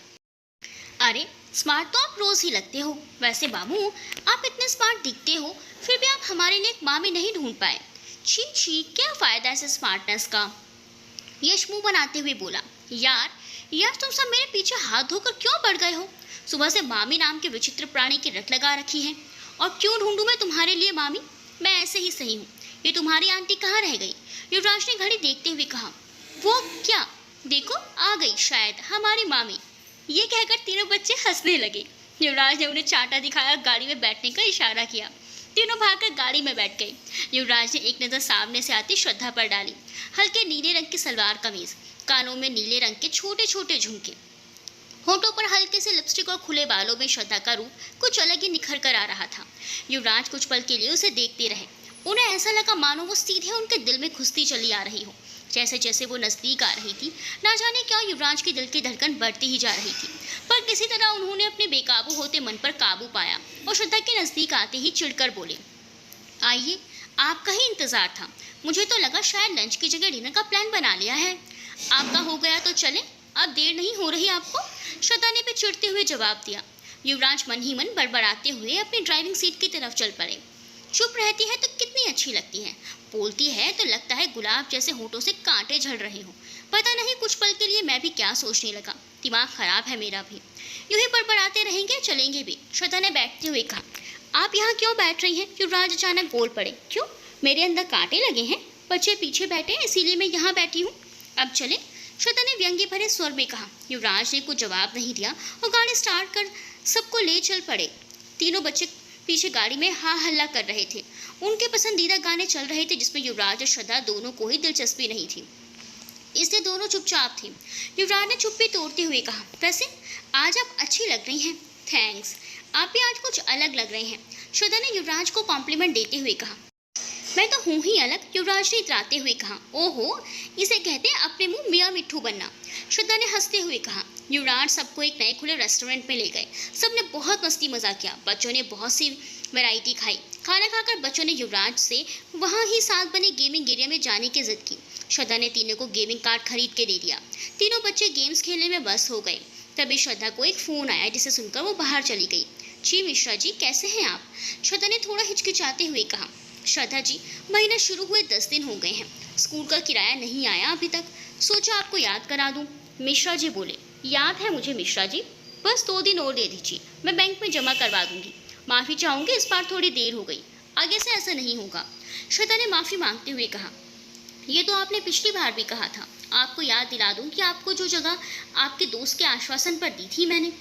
अरे स्मार्ट तो आप रोज ही लगते हो। वैसे मामू आप इतने स्मार्ट दिखते हो, फिर भी आप हमारे लिए एक मामी नहीं ढूंढ पाए। छी छी, क्या फायदा ऐसे स्मार्टनेस का? यश मुंह बनाते हुए बोला। यार तुम सब मेरे पीछे हाथ धोकर क्यों पड़ गए हो? सुबह से मामी नाम के विचित्र प्राणी की रट लगा रखी है। और क्यों ढूंढूं मैं तुम्हारे लिए मामी? मैं ऐसे ही सही हूँ। ये तुम्हारी आंटी कहाँ रह गई? युवराज ने घड़ी देखते हुए कहा। वो क्या, देखो आ गई शायद हमारी मामी। ये कहकर तीनों बच्चे हंसने लगे। युवराज ने उन्हें चाटा दिखाया, गाड़ी में बैठने का इशारा किया। तीनों भागकर गाड़ी में बैठ गए। युवराज ने एक नज़र सामने से आती श्रद्धा पर डाली। हल्के नीले रंग की सलवार कमीज, कानों में नीले रंग के छोटे छोटे झुमके, होठों पर हल्के से लिपस्टिक और खुले बालों में श्रद्धा का रूप कुछ अलग ही निखर कर आ रहा था। युवराज कुछ पल के लिए उसे देखते रहे। उन्हें ऐसा लगा मानो वो सीधे उनके दिल में घुसती चली आ रही हो। जैसे जैसे वो नज़दीक आ रही थी, ना जाने क्या युवराज के दिल की धड़कन बढ़ती ही जा रही थी। पर किसी तरह उन्होंने अपने बेकाबू होते मन पर काबू पाया और श्रद्धा के नज़दीक आते ही चिढ़कर बोले। आइए, आपका ही इंतज़ार था। मुझे तो लगा शायद लंच की जगह डिनर का प्लान बना लिया है। आपका हो गया तो चलें, अब देर नहीं हो रही आपको? श्रद्धा ने भी चिढ़ते हुए जवाब दिया। युवराज मन ही मन बड़बड़ाते हुए अपनी ड्राइविंग सीट की तरफ चल पड़े। चुप रहती है तो कितनी अच्छी लगती है, बोलती है तो लगता है गुलाब जैसे होठों से कांटे झड़ रहे हो। पता नहीं कुछ पल के लिए मैं भी क्या सोचने लगा, दिमाग खराब है मेरा भी। यूं ही बड़बड़ाते रहेंगे चलेंगे भी। श्रद्धा ने बैठते हुए कहा। आप यहाँ क्यों बैठ रही हैं? युवराज अचानक बोल पड़े। क्यों, मेरे अंदर कांटे लगे हैं? बच्चे पीछे बैठे हैं इसीलिए मैं यहाँ बैठी हूँ। अब चले, श्रद्धा ने व्यंग्य भरे स्वर में कहा। युवराज ने कुछ जवाब नहीं दिया और गाड़ी स्टार्ट कर सबको ले चल पड़े। तीनों बच्चे पीछे गाड़ी में हा हल्ला कर रहे थे। उनके पसंदीदा गाने चल रहे थे जिसमें युवराज और श्रद्धा दोनों को ही दिलचस्पी नहीं थी, इसलिए दोनों चुपचाप थे। युवराज ने चुप्पी तोड़ते हुए कहा। वैसे आज आप अच्छी लग रही हैं। थैंक्स, आप भी आज कुछ अलग लग रहे हैं। श्रद्धा ने युवराज को कॉम्प्लीमेंट देते हुए कहा। मैं तो हूँ ही अलग, युवराज ने इतराते हुए कहा। ओहो, इसे कहते हैं अपने मुंह मियाँ मिट्ठू बनना, श्रद्धा ने हंसते हुए कहा। युवराज सबको एक नए खुले रेस्टोरेंट में ले गए। सबने बहुत मस्ती मजा किया। बच्चों ने बहुत सी वैरायटी खाई। खाना खाकर बच्चों ने युवराज से वहाँ ही साथ बने गेमिंग एरिया में जाने की जिद की। श्रद्धा ने तीनों को गेमिंग कार्ड खरीद के दे दिया। तीनों बच्चे गेम्स खेलने में व्यस्त हो गए। तभी श्रद्धा को एक फ़ोन आया जिसे सुनकर वो बाहर चली गई। जी मिश्रा जी, कैसे हैं आप? श्रद्धा ने थोड़ा हिचकिचाते हुए कहा। श्रद्धा जी, महीना शुरू हुए 10 दिन हो गए हैं। स्कूल का किराया नहीं आया अभी तक। सोचा आपको याद करा दूं। मिश्रा जी बोले, याद है मुझे मिश्रा जी, बस 2 दिन और दे दीजिए, मैं बैंक में जमा करवा दूंगी। माफ़ी चाहूंगी, इस बार थोड़ी देर हो गई, आगे से ऐसा नहीं होगा। श्रद्धा ने माफ़ी मांगते हुए कहा, ये तो आपने पिछली बार भी कहा था। आपको याद दिला दूं कि आपको जो जगह आपके दोस्त के आश्वासन पर दी थी मैंने,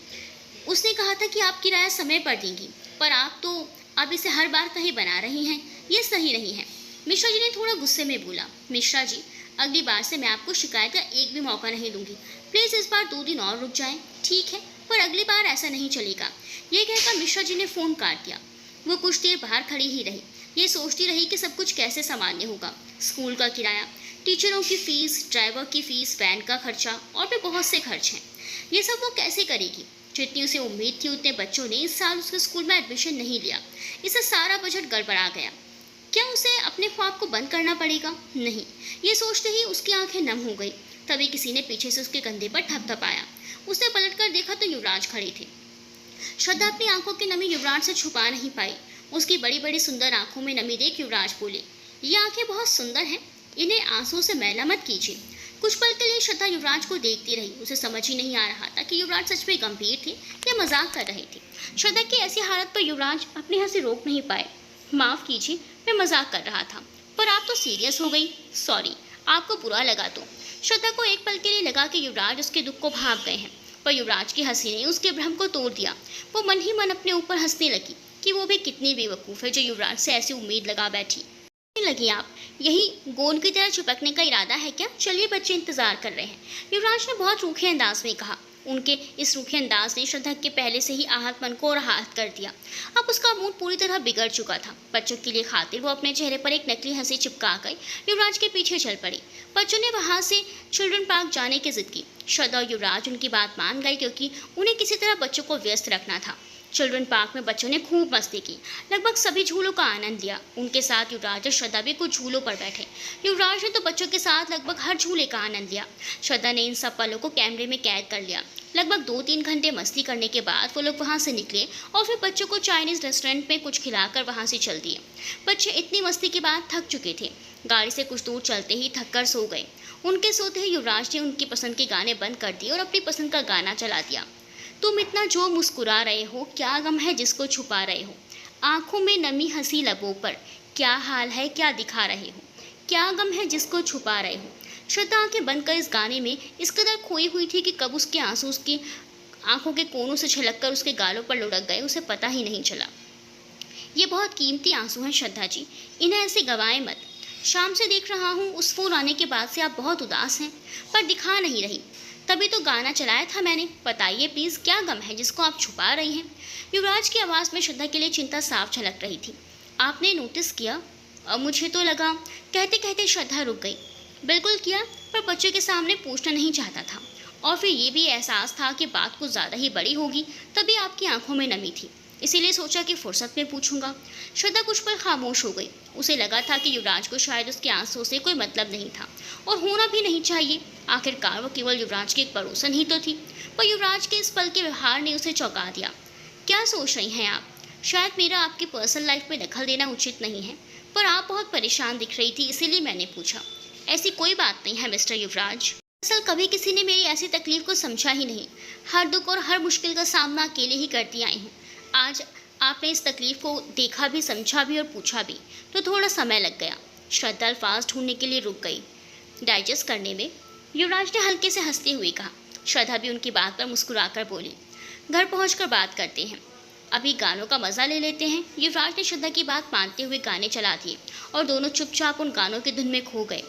उसने कहा था कि आप किराया समय पर देंगी, पर आप तो अब इसे हर बार कहीं बना रही हैं। ये सही नहीं है। मिश्रा जी ने थोड़ा गुस्से में बोला। मिश्रा जी, अगली बार से मैं आपको शिकायत का एक भी मौका नहीं दूंगी। प्लीज़ इस बार 2 दिन और रुक जाएं। ठीक है, पर अगली बार ऐसा नहीं चलेगा। ये कहकर मिश्रा जी ने फ़ोन काट दिया। वो कुछ देर बाहर खड़ी ही रही। ये सोचती रही कि सब कुछ कैसे सामान्य होगा। स्कूल का किराया, टीचरों की फ़ीस, ड्राइवर की फ़ीस, वैन का खर्चा और भी बहुत से खर्च हैं। ये सब वो कैसे करेगी? जितनी उसे उम्मीद थी उतने बच्चों ने इस साल उसके स्कूल में एडमिशन नहीं लिया। इससे सारा बजट गड़बड़ा गया। क्या उसे अपने ख्वाब को बंद करना पड़ेगा? नहीं। ये सोचते ही उसकी आंखें नम हो गई। तभी किसी ने पीछे से उसके कंधे पर थपथपाया। उसने पलटकर देखा तो युवराज खड़े थे। श्रद्धा अपनी आंखों की नमी युवराज से छुपा नहीं पाई। उसकी बड़ी बड़ी सुंदर आंखों में नमी देख युवराज बोले, ये आंखें बहुत सुंदर हैं, इन्हें आंसुओं से मैला मत कीजिए। कुछ पल के लिए श्रद्धा युवराज को देखती रही। उसे समझ ही नहीं आ रहा था कि युवराज सच में गंभीर थे या मजाक कर रहे थे। श्रद्धा की ऐसी हालत पर युवराज अपनी हंसी रोक नहीं पाए। माफ़ कीजिए, मैं मजाक कर रहा था, पर आप तो सीरियस हो गई। सॉरी, आपको बुरा लगा तो। श्रद्धा को एक पल के लिए लगा कि युवराज उसके दुख को भाप गए हैं, पर युवराज की हंसी ने उसके भ्रम को तोड़ दिया। वो मन ही मन अपने ऊपर हंसने लगी कि वो भी कितनी बेवकूफ़ है जो युवराज से ऐसी उम्मीद लगा बैठी। लगी आप, यही गोंद की तरह चिपकने का इरादा है क्या? चलिए, बच्चे इंतजार कर रहे हैं, युवराज ने बहुत रूखे अंदाज में कहा। उनके इस रूखे अंदाज ने श्रद्धा के पहले से ही आहत मन को और आहत कर दिया। अब उसका मूड पूरी तरह बिगड़ चुका था। बच्चों के लिए खातिर वो अपने चेहरे पर एक नकली हंसी चिपका कर युवराज के पीछे चल पड़ी। बच्चों ने वहां से चिल्ड्रन पार्क जाने की जिद की। श्रद्धा और युवराज उनकी बात मान गए, क्योंकि उन्हें किसी तरह बच्चों को व्यस्त रखना था। चिल्ड्रन पार्क में बच्चों ने खूब मस्ती की, लगभग सभी झूलों का आनंद लिया। उनके साथ युवराज और श्रद्धा भी कुछ झूलों पर बैठे। युवराज ने तो बच्चों के साथ लगभग हर झूले का आनंद लिया। श्रद्धा ने इन सब पलों को कैमरे में कैद कर लिया। लगभग 2-3 घंटे मस्ती करने के बाद वो लोग वहाँ से निकले और फिर बच्चों को चाइनीज़ रेस्टोरेंट में कुछ खिलाकर वहाँ से चल दिए। बच्चे इतनी मस्ती के बाद थक चुके थे। गाड़ी से कुछ दूर चलते ही थक कर सो गए। उनके सोते ही युवराज ने उनकी पसंद के गाने बंद कर दिए और अपनी पसंद का गाना चला दिया। तुम इतना जो मुस्कुरा रहे हो, क्या गम है जिसको छुपा रहे हो, आंखों में नमी हंसी लबों पर, क्या हाल है क्या दिखा रहे हो, क्या गम है जिसको छुपा रहे हो। श्रद्धा आंखें बंद कर इस गाने में इस कदर खोई हुई थी कि कब उसके आंसू उसकी आंखों के कोनों से छलककर उसके गालों पर लुढ़क गए, उसे पता ही नहीं चला। ये बहुत कीमती आंसू हैं श्रद्धा जी, इन्हें ऐसे गंवाएं मत। शाम से देख रहा हूँ उस फोन आने के बाद से आप बहुत उदास हैं, पर दिखा नहीं रही। तभी तो गाना चलाया था मैंने। बताइए प्लीज़, क्या गम है जिसको आप छुपा रही हैं? युवराज की आवाज़ में श्रद्धा के लिए चिंता साफ झलक रही थी। आपने नोटिस किया? मुझे तो लगा। कहते कहते श्रद्धा रुक गई। बिल्कुल किया, पर बच्चों के सामने पूछना नहीं चाहता था, और फिर ये भी एहसास था कि बात कुछ ज़्यादा ही बड़ी होगी। तभी आपकी आंखों में नमी थी, इसीलिए सोचा कि फुर्सत में पूछूंगा। श्रद्धा कुछ पल खामोश हो गई। उसे लगा था कि युवराज को शायद उसके आंसुओं से कोई मतलब नहीं था, और होना भी नहीं चाहिए। आखिरकार वो केवल युवराज की एक पड़ोसन ही तो थी। पर युवराज के इस पल के व्यवहार ने उसे चौंका दिया। क्या सोच रही हैं आप? शायद मेरा आपकी पर्सनल लाइफ में दखल देना उचित नहीं है, पर आप बहुत परेशान दिख रही थी, इसीलिए मैंने पूछा। ऐसी कोई बात नहीं है मिस्टर युवराज। असल कभी किसी ने मेरी ऐसी तकलीफ को समझा ही नहीं। हर दुख और हर मुश्किल का सामना अकेले ही करती आई हूँ। आज आपने इस तकलीफ को देखा भी, समझा भी और पूछा भी, तो थोड़ा समय लग गया। श्रद्धा अल्फाज ढूंढने के लिए रुक गई, डाइजेस्ट करने में। युवराज ने हल्के से हंसते हुए कहा। श्रद्धा भी उनकी बात पर मुस्कुराकर बोली, घर पहुंचकर बात करते हैं, अभी गानों का मज़ा ले लेते हैं। युवराज ने श्रद्धा की बात मानते हुए गाने चला दिए और दोनों चुपचाप उन गानों की धुन में खो गए।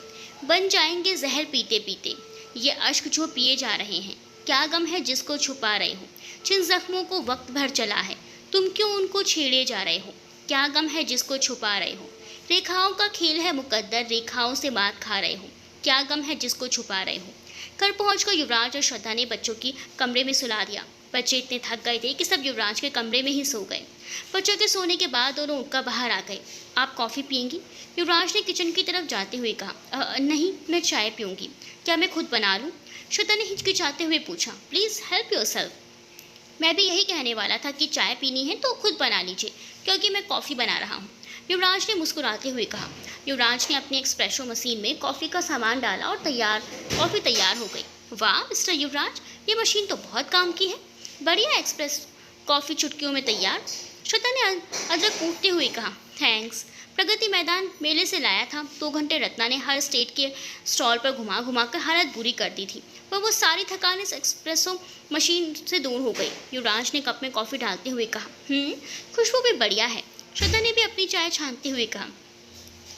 बन जाएंगे जहर पीते पीते ये अश्क जो पिए जा रहे हैं, क्या गम है जिसको छुपा रहे हो, जिन जख्मों को वक्त भर चला है, तुम क्यों उनको छेड़े जा रहे हो, क्या गम है जिसको छुपा रहे हो, रेखाओं का खेल है मुकद्दर, रेखाओं से मात खा रहे हो, क्या गम है जिसको छुपा रहे हो। घर पहुंचकर युवराज और श्रद्धा ने बच्चों की कमरे में सुला दिया। बच्चे इतने थक गए थे कि सब युवराज के कमरे में ही सो गए। बच्चों के सोने के बाद दोनों उठकर बाहर आ गए। आप कॉफ़ी पियेंगी? युवराज ने किचन की तरफ जाते हुए कहा। नहीं, मैं चाय पीऊँगी। क्या मैं खुद बना लूँ? श्रद्धा ने हिचकिचाते हुए पूछा। Please help yourself. मैं भी यही कहने वाला था कि चाय पीनी है तो खुद बना लीजिए, क्योंकि मैं कॉफ़ी बना रहा हूँ, युवराज ने मुस्कुराते हुए कहा। युवराज ने अपनी एक्सप्रेसो मशीन में कॉफ़ी का सामान डाला और कॉफ़ी तैयार हो गई। वाह मिस्टर युवराज, ये मशीन तो बहुत काम की है। बढ़िया एक्सप्रेस कॉफ़ी चुटकियों में तैयार। श्रद्धा ने अदरक कूटते हुए कहा। थैंक्स। प्रगति मैदान मेले से लाया था। 2 घंटे रत्ना ने हर स्टेट के स्टॉल पर घुमा घुमा कर हालत बुरी कर दी थी, पर वो सारी थकान इस एक्सप्रेसो मशीन से दूर हो गई। युवराज ने कप में कॉफ़ी डालते हुए कहा, खुशबू भी बढ़िया है। श्रद्धा ने भी अपनी चाय छानते हुए कहा,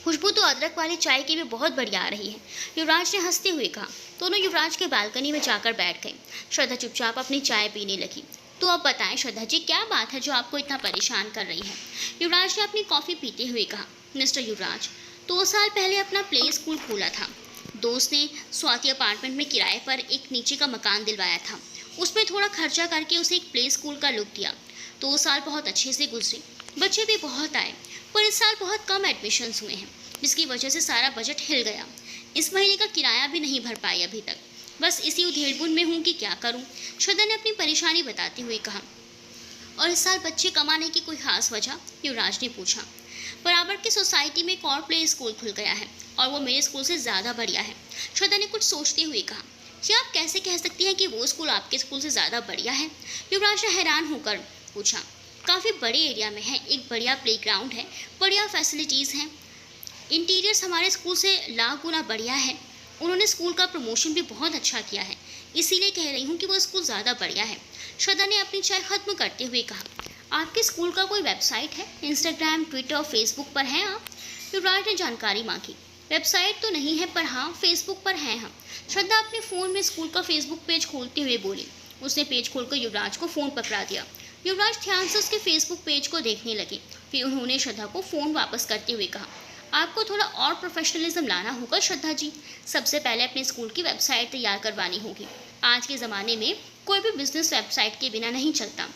खुशबू तो अदरक वाली चाय की भी बहुत बढ़िया आ रही है। युवराज ने हंसते हुए कहा। दोनों युवराज के बालकनी में जाकर बैठ गए। श्रद्धा चुपचाप अपनी चाय पीने लगी। तो अब बताएं श्रद्धा जी, क्या बात है जो आपको इतना परेशान कर रही है? युवराज ने अपनी कॉफ़ी पीते हुए कहा। मिस्टर युवराज, 2 साल पहले अपना प्ले स्कूल खोला था। दोस्त ने स्वाति अपार्टमेंट में किराए पर एक नीचे का मकान दिलवाया था। उसमें थोड़ा खर्चा करके उसे एक प्ले स्कूल का लुक दिया। 2 साल बहुत अच्छे से गुजरे, बच्चे भी बहुत आए, पर इस साल बहुत कम एडमिशन्स हुए हैं, जिसकी वजह से सारा बजट हिल गया। इस महीने का किराया भी नहीं भर पाई अभी तक। बस इसी उधेड़बुन में हूँ कि क्या करूँ, श्रद्धा ने अपनी परेशानी बताते हुए कहा। और इस साल बच्चे कमाने की कोई खास वजह? युवराज ने पूछा। बराबर की सोसाइटी में एक और प्ले स्कूल खुल गया है और वो मेरे स्कूल से ज़्यादा बढ़िया है। श्रद्धा ने कुछ सोचते हुए कहा। क्या आप कैसे कह सकती हैं कि वो स्कूल आपके स्कूल से ज़्यादा बढ़िया है? युवराज ने हैरान होकर पूछा। काफ़ी बड़े एरिया में है, एक बढ़िया प्लेग्राउंड है, बढ़िया फैसिलिटीज़ हैं, इंटीरियर्स हमारे स्कूल से लाख गुना बढ़िया है। उन्होंने स्कूल का प्रमोशन भी बहुत अच्छा किया है, इसीलिए कह रही हूँ कि वो स्कूल ज़्यादा बढ़िया है। श्रद्धा ने अपनी चाय खत्म करते हुए कहा। आपके स्कूल का कोई वेबसाइट है? इंस्टाग्राम, ट्विटर और फेसबुक पर हैं आप? युवराज ने जानकारी मांगी। वेबसाइट तो नहीं है, पर हाँ फेसबुक पर हैं हम। श्रद्धा अपने फ़ोन में स्कूल का फेसबुक पेज खोलते हुए बोली। उसने पेज खोलकर युवराज को फ़ोन पकड़ा दिया। युवराज ध्यान से उसके फेसबुक पेज को देखने लगे। फिर उन्होंने श्रद्धा को फ़ोन वापस करते हुए कहा, आपको थोड़ा और प्रोफेशनलिज्म लाना होगा श्रद्धा जी। सबसे पहले अपने स्कूल की वेबसाइट तैयार करवानी होगी। आज के ज़माने में कोई भी बिजनेस वेबसाइट के बिना नहीं चलता।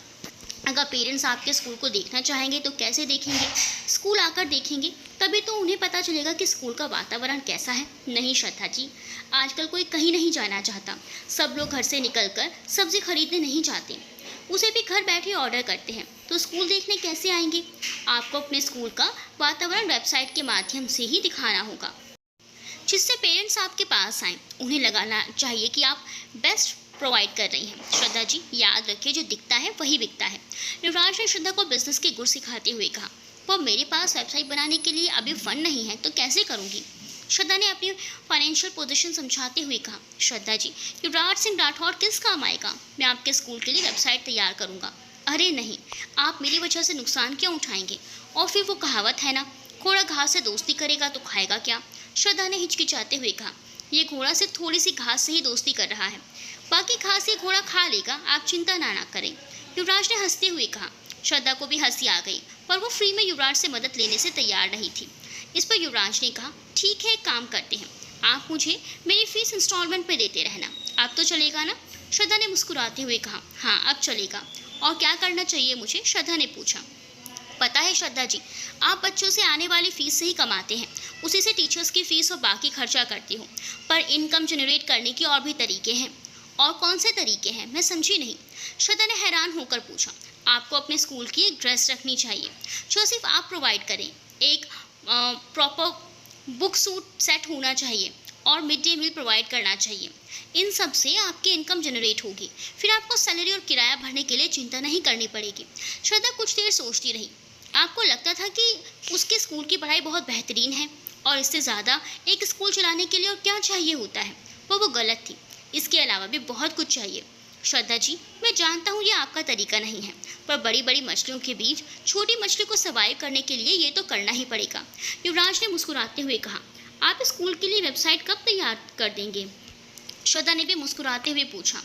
अगर पेरेंट्स आपके स्कूल को देखना चाहेंगे तो कैसे देखेंगे? स्कूल आकर देखेंगे, तभी तो उन्हें पता चलेगा कि स्कूल का वातावरण कैसा है। नहीं श्रद्धा जी, आजकल कोई कहीं नहीं जाना चाहता। सब लोग घर से निकलकर सब्जी खरीदने नहीं जाते, उसे भी घर बैठे ऑर्डर करते हैं, तो स्कूल देखने कैसे आएंगे? आपको अपने स्कूल का वातावरण वेबसाइट के माध्यम से ही दिखाना होगा, जिससे पेरेंट्स आपके पास आएँ। उन्हें लगाना चाहिए कि आप बेस्ट प्रोवाइड कर रही हैं। श्रद्धा जी, याद रखिए, जो दिखता है वही बिकता है। युवराज ने श्रद्धा को बिजनेस के गुर सिखाते हुए कहा। पर मेरे पास वेबसाइट बनाने के लिए अभी फंड नहीं है, तो कैसे करूँगी? श्रद्धा ने अपनी फाइनेंशियल पोजीशन समझाते हुए कहा। श्रद्धा जी, युवराज सिंह राठौर किस काम आएगा? मैं आपके स्कूल के लिए वेबसाइट तैयार करूँगा। अरे नहीं, आप मेरी वजह से नुकसान क्यों उठाएंगे? और फिर वो कहावत है ना, घोड़ा घास से दोस्ती करेगा तो खाएगा क्या? श्रद्धा ने हिचकिचाते हुए कहा। ये घोड़ा सिर्फ थोड़ी सी घास से ही दोस्ती कर रहा है, बाकी घास ये घोड़ा खा लेगा, आप चिंता ना करें। युवराज ने हंसते हुए कहा। श्रद्धा को भी हंसी आ गई, पर वो फ्री में युवराज से मदद लेने से तैयार नहीं थी। इस पर युवराज ने कहा, ठीक है, एक काम करते हैं, आप मुझे मेरी फीस इंस्टॉलमेंट पे देते रहना। अब तो चलेगा ना? श्रद्धा ने मुस्कुराते हुए कहा। हाँ, अब चलेगा। और क्या करना चाहिए मुझे? श्रद्धा ने पूछा। पता है श्रद्धा जी, आप बच्चों से आने वाली फ़ीस से ही कमाते हैं, उसी से टीचर्स की फ़ीस और बाकी खर्चा करती हूँ। पर इनकम जनरेट करने के और भी तरीके हैं। और कौन से तरीके हैं? मैं समझी नहीं। श्रद्धा ने हैरान होकर पूछा। आपको अपने स्कूल की एक ड्रेस रखनी चाहिए, जो सिर्फ आप प्रोवाइड करें। एक प्रॉपर बुक सूट सेट होना चाहिए और मिड डे मील प्रोवाइड करना चाहिए। इन सब से आपकी इनकम जनरेट होगी। फिर आपको सैलरी और किराया भरने के लिए चिंता नहीं करनी पड़ेगी। श्रद्धा कुछ देर सोचती रही। आपको लगता था कि उसके स्कूल की पढ़ाई बहुत बेहतरीन है और इससे ज़्यादा एक स्कूल चलाने के लिए और क्या चाहिए होता है, पर वो गलत थी। इसके अलावा भी बहुत कुछ चाहिए। श्रद्धा जी, मैं जानता हूँ ये आपका तरीका नहीं है, पर बड़ी बड़ी मछलियों के बीच छोटी मछली को सर्वाइव करने के लिए ये तो करना ही पड़ेगा। युवराज ने मुस्कुराते हुए कहा। आप स्कूल के लिए वेबसाइट कब तैयार कर देंगे? श्रद्धा ने भी मुस्कुराते हुए पूछा।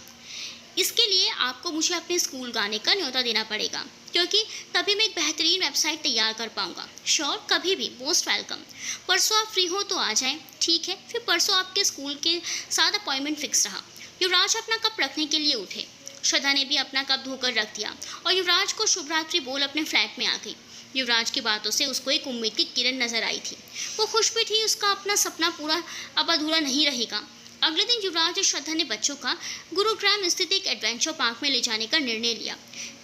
इसके लिए आपको मुझे अपने स्कूल गाने का न्योता देना पड़ेगा, क्योंकि तभी मैं एक बेहतरीन वेबसाइट तैयार कर पाऊंगा। श्योर, कभी भी, मोस्ट वेलकम। परसों आप फ्री हो तो आ जाएं। ठीक है, फिर परसों आपके स्कूल के साथ अपॉइंटमेंट फिक्स रहा। युवराज अपना कप रखने के लिए उठे। श्रद्धा ने भी अपना कप धोकर रख दिया और युवराज को शुभ रात्रि बोल अपने फ्लैट में आ गई। युवराज की बातों से उसको एक उम्मीद की किरण नजर आई थी। वो खुश भी थी, उसका अपना सपना पूरा अब अधूरा नहीं रहेगा। अगले दिन युवराज और श्रद्धा ने बच्चों का गुरुग्राम स्थित एक एडवेंचर पार्क में ले जाने का निर्णय लिया।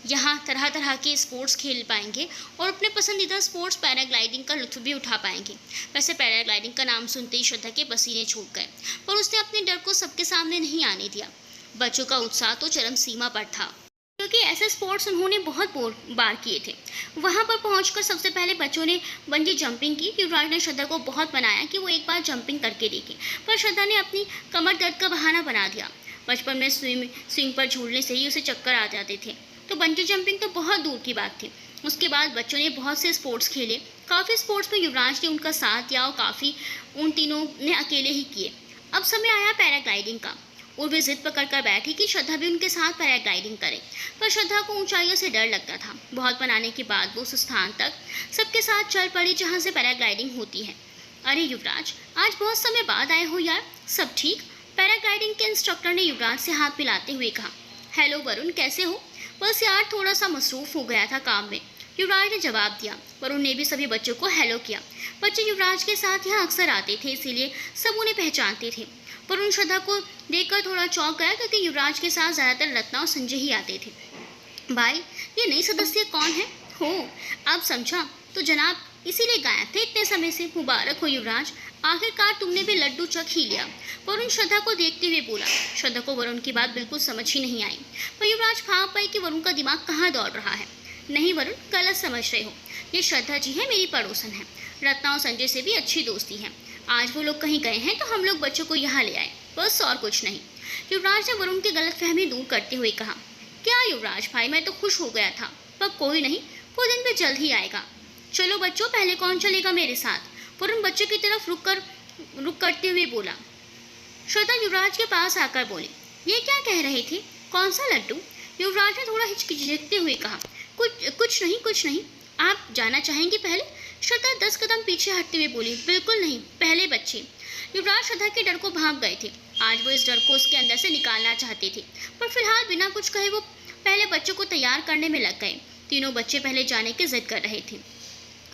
यहाँ तरह तरह के स्पोर्ट्स खेल पाएंगे और अपने पसंदीदा स्पोर्ट्स पैराग्लाइडिंग का लुत्फ भी उठा पाएंगे। वैसे पैराग्लाइडिंग का नाम सुनते ही श्रद्धा के पसीने छूट गए, पर उसने अपने डर को सबके सामने नहीं आने दिया। बच्चों का उत्साह तो चरम सीमा पर था, क्योंकि ऐसे स्पोर्ट्स उन्होंने बहुत बार किए थे। वहां पर पहुंचकर सबसे पहले बच्चों ने बंजी जंपिंग की। युवराज ने श्रद्धा को बहुत मनाया कि वो एक बार जंपिंग करके देखे, पर श्रद्धा ने अपनी कमर दर्द का बहाना बना दिया। बचपन में स्विंग पर झूलने से ही उसे चक्कर आ जाते थे, तो बंजी जंपिंग तो बहुत दूर की बात थी। उसके बाद बच्चों ने बहुत से स्पोर्ट्स खेले। काफ़ी स्पोर्ट्स में युवराज ने उनका साथ दिया और काफ़ी उन तीनों ने अकेले ही किए। अब समय आया पैराग्लाइडिंग का, और वे जिद पकड़कर बैठी कि श्रद्धा भी उनके साथ पैराग्लाइडिंग करे, पर श्रद्धा को ऊंचाइयों से डर लगता था। बहुत मनाने के बाद वो उस स्थान तक सबके साथ चल पड़ी जहाँ से पैराग्लाइडिंग होती है। अरे युवराज, आज बहुत समय बाद आए हो यार, सब ठीक? पैराग्लाइडिंग के इंस्ट्रक्टर ने युवराज से हाथ मिलाते हुए कहा। हेलो वरुण, कैसे हो? बस यार थोड़ा सा मसरूफ हो गया था काम में, युवराज ने जवाब दिया। वरुण ने भी सभी बच्चों को हेलो किया। बच्चे युवराज के साथ यहाँ अक्सर आते थे, इसीलिए सब उन्हें पहचानते थे। वरुण श्रद्धा को देखकर थोड़ा चौंक गया, क्योंकि युवराज के साथ ज़्यादातर रत्ना और संजय ही आते थे। भाई, ये नई सदस्य कौन है? हो, आप समझा तो जनाब, इसीलिए गायब थे इतने समय से। मुबारक हो युवराज, आखिरकार तुमने भी लड्डू चख ही लिया, वरुण श्रद्धा को देखते हुए बोला। श्रद्धा को वरुण की बात बिल्कुल समझ ही नहीं आई, पर युवराज भाप पाई कि वरुण का दिमाग कहाँ दौड़ रहा है। नहीं वरुण, गलत समझ रहे हो, ये श्रद्धा जी है, मेरी पड़ोसन है। रत्ना और संजय से भी अच्छी दोस्ती है। आज वो लोग कहीं गए हैं तो हम लोग बच्चों को यहाँ ले आए, बस और कुछ नहीं। युवराज ने वरुण की गलतफहमी दूर करते हुए कहा। क्या युवराज भाई, मैं तो खुश हो गया था, पर कोई नहीं, वो दिन भी जल्द ही आएगा। चलो बच्चों, पहले कौन चलेगा मेरे साथ? वरुण बच्चों की तरफ रुक करते हुए बोला। श्रद्धा युवराज के पास आकर बोली, ये क्या कह रहे थे? कौन सा लड्डू? युवराज ने थोड़ा हिचकिचाते हुए कहा। कुछ नहीं, आप जाना चाहेंगे पहले? श्रद्धा 10 कदम पीछे हटते हुए बोली। बिल्कुल नहीं, पहले बच्चे। युवराज श्रद्धा के डर को भाग गए थे। आज वो इस डर को उसके अंदर से निकालना चाहते थे, पर फिलहाल बिना कुछ कहे वो पहले बच्चों को तैयार करने में लग गए। तीनों बच्चे पहले जाने की जिद कर रहे थे,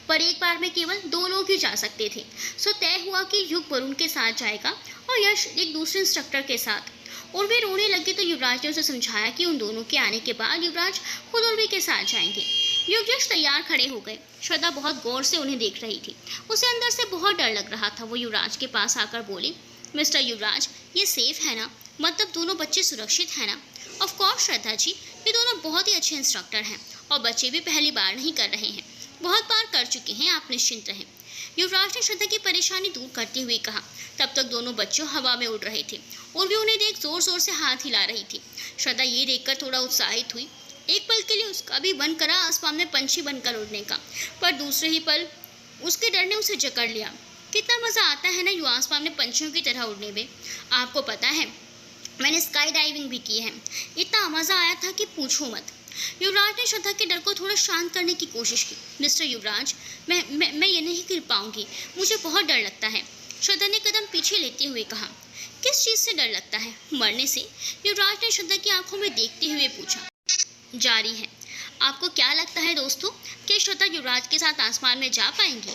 पर एक बार में केवल 2 लोग ही जा सकते थे। सो तय हुआ कि युग वरुण के साथ जाएगा और यश एक दूसरे इंस्ट्रक्टर के साथ। और वे रोने लगे तो युवराज ने उसे समझाया कि उन दोनों के आने के बाद युवराज खुद उर्वी के साथ जाएंगे। युग यश तैयार खड़े हो गए। श्रद्धा बहुत गौर से उन्हें देख रही थी, उसे अंदर से बहुत डर लग रहा था। वो युवराज के पास आकर बोली, मिस्टर युवराज, ये सेफ है ना? मतलब दोनों बच्चे सुरक्षित हैं ना? ऑफ कोर्स श्रद्धा जी, ये दोनों बहुत ही अच्छे इंस्ट्रक्टर हैं और बच्चे भी पहली बार नहीं कर रहे हैं, बहुत बार कर चुके हैं, आप निश्चिंत रहें। युवराज ने श्रद्धा की परेशानी दूर करते हुए कहा। तब तक दोनों बच्चों हवा में उड़ रहे थे और वे उन्हें देख जोर जोर से हाथ हिला रही थी। श्रद्धा ये देखकर थोड़ा उत्साहित हुई। एक पल के लिए उसका भी मन करा आसमान में पंछी बनकर उड़ने का, पर दूसरे ही पल उसके डर ने उसे जकड़ लिया। कितना मज़ा आता है ना यूँ आसमान में पंछियों की तरह उड़ने में। आपको पता है, मैंने स्काई डाइविंग भी की है, इतना मज़ा आया था कि पूछो मत। युवराज ने श्रद्धा के डर को थोड़ा शांत करने की कोशिश की। मिस्टर युवराज, मैं ये नहीं कर पाऊंगी, मुझे बहुत डर लगता है, श्रद्धा ने कदम पीछे लेते हुए कहा। किस चीज़ से डर लगता है? मरने से? युवराज ने श्रद्धा की आंखों में देखते हुए पूछा। जारी है। आपको क्या लगता है दोस्तों, कि श्रद्धा युवराज के साथ आसमान में जा पाएंगी?